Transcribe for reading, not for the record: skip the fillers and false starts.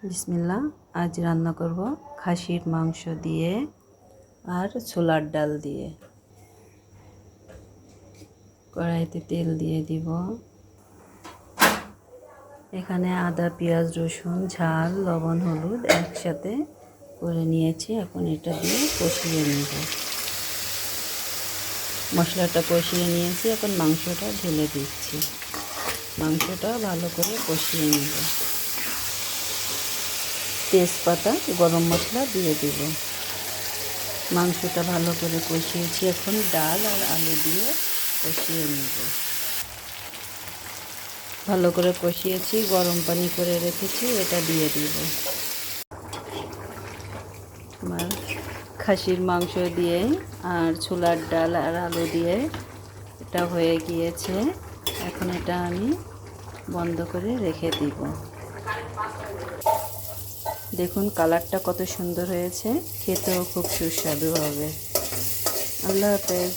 বিসমিল্লাহ। আজ রান্না করব খাসির মাংস দিয়ে আর ছোলার ডাল দিয়ে। কড়াইতে তেল দিয়ে দিব। এখানে আদা, পেঁয়াজ, রসুন, ঝাল, লবণ, হলুদ একসাথে করে নিয়েছি। এখন এটা দিয়ে কষিয়ে নেব। মশলাটা কষিয়ে নিয়েছি, এখন মাংসটা ঢেলে দিচ্ছি। মাংসটা ভালো করে কষিয়ে নেব। তেজপাতা, গরম মশলা দিয়ে দিব। মাংসটা ভালো করে কষিয়েছি, এখন ডাল আর আলু দিয়ে কষিয়ে নেব। ভালো করে কষিয়েছি, গরম পানি করে রেখেছি, এটা দিয়ে দিব। আমার খাসির মাংস দিয়ে আর ছোলার ডাল আর আলু দিয়ে এটা হয়ে গিয়েছে। এখন এটা আমি বন্ধ করে রেখে দিব। দেখুন কালারটা কত সুন্দর হয়েছে, খেতেও খুব সুস্বাদু হবে। আল্লাহ হাফেজ।